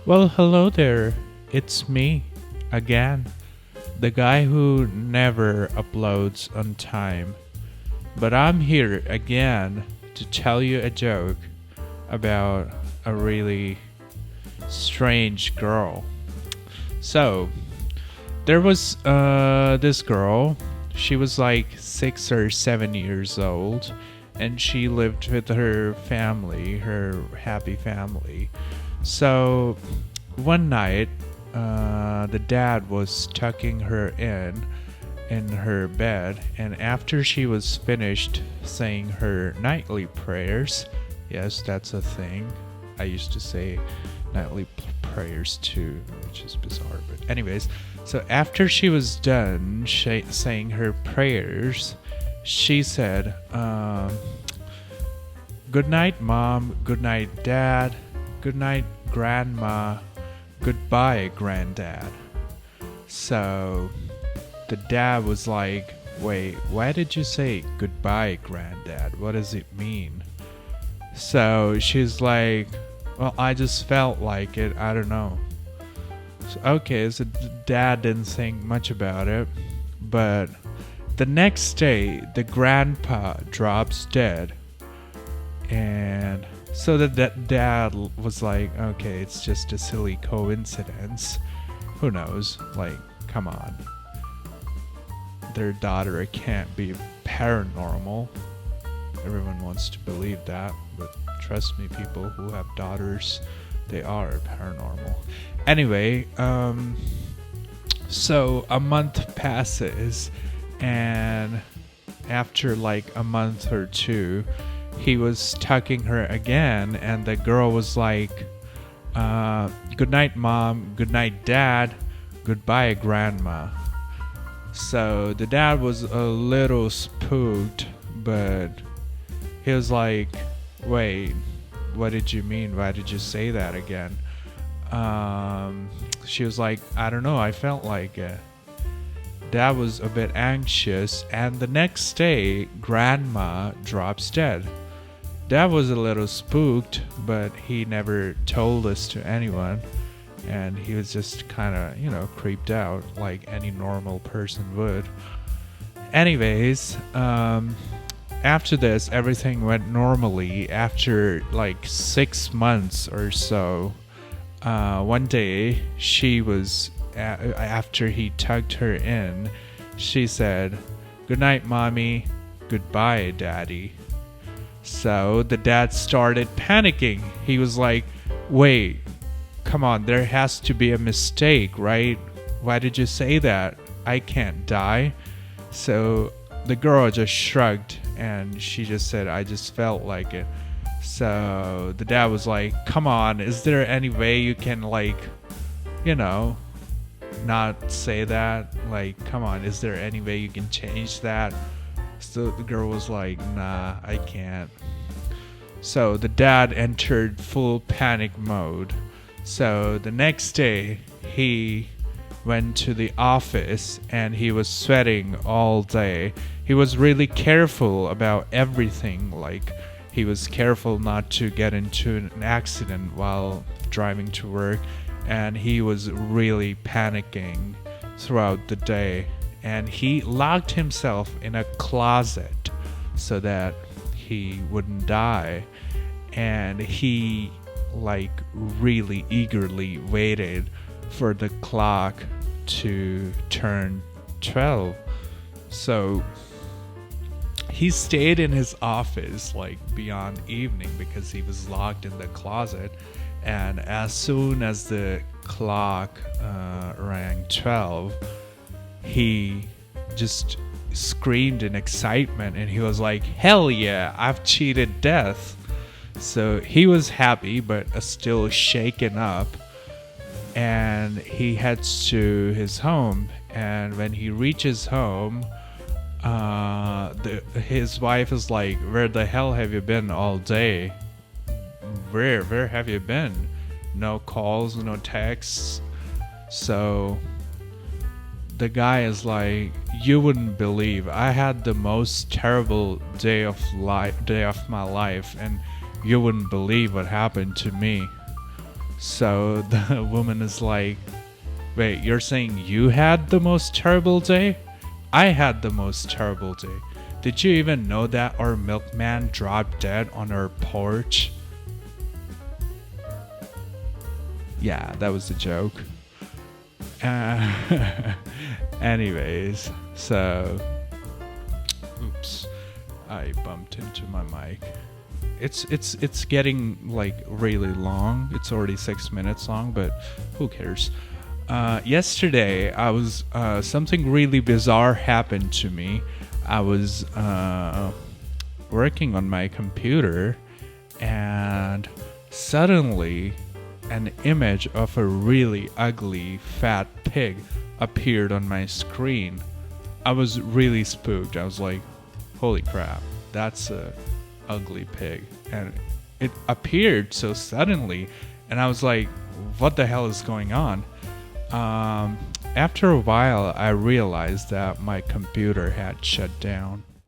Well, hello there. It's me again, the guy who never uploads on time. But I'm here again to tell you a joke about a really strange girl. So, there was this girl. She was like 6 or 7 years old, and she lived with her family, her happy family. So one night, the dad was tucking her in her bed, and after she was finished saying her nightly prayers, yes, that's a thing. I used to say nightly prayers too, which is bizarre. But anyways, so after she was done saying her prayers, she said, "Good night, mom. Good night, dad. Good night, grandma. Goodbye, granddad." So the dad was like, "Wait, why did you say goodbye, granddad? What does it mean?" So she's like, "Well, I just felt like it. I don't know." So, okay, so the dad didn't think much about it. But the next day, the grandpa drops dead. And so the dad was like, okay, it's just a silly coincidence. Who knows? Like, come on. Their daughter can't be paranormal. Everyone wants to believe that, but trust me, people who have daughters, they are paranormal. Anyway, so a month passes, and after like a month or two, he was tucking her again, and the girl was like, "Good night, mom. Good night, dad. Goodbye, grandma." So the dad was a little spooked, but he was like, "Wait, what did you mean? Why did you say that again?" She was like, "I don't know. I felt like it." Dad was a bit anxious, and the next day, grandma drops dead. Dad was a little spooked, but he never told this to anyone, and he was just kind of, creeped out like any normal person would. Anyways, after this, everything went normally. After like 6 months or so, one day she was, after he tugged her in, she said, "Good night, mommy. Goodbye, daddy." So the dad started panicking. He was like, "Wait, come on, there has to be a mistake, right? Why did you say that? I can't die." So the girl just shrugged, and she just said, "I just felt like it." So the dad was like, "Come on, is there any way you can not say that? Like, come on, is there any way you can change that?" So the girl was like, "Nah, I can't." So the dad entered full panic mode. So the next day, he went to the office, and he was sweating all day. He was really careful about everything. Like, he was careful not to get into an accident while driving to work, and he was really panicking throughout the day. And he locked himself in a closet so that he wouldn't die. And he really eagerly waited for the clock to turn 12. So he stayed in his office beyond evening because he was locked in the closet. And as soon as the clock rang 12, he just screamed in excitement, and he was like, "Hell yeah, I've cheated death." So he was happy, but still shaken up, and he heads to his home. And when he reaches home, his wife is like, "Where the hell have you been all day? Where have you been? No calls, no texts." So the guy is like, "You wouldn't believe, I had the most terrible day of my life, and you wouldn't believe what happened to me." So the woman is like, wait, you're saying you had the most terrible day? I had the most terrible day. Did you even know that our milkman dropped dead on our porch? Yeah, that was a joke. Anyways, so oops, I bumped into my mic. It's getting like really long. It's already 6 minutes long, but who cares? Yesterday, I was something really bizarre happened to me. I was working on my computer, and suddenly an image of a really ugly fat pig appeared on my screen. I was really spooked. I was like, holy crap, that's a ugly pig. And it appeared so suddenly, and I was like, what the hell is going on? After a while, I realized that my computer had shut down.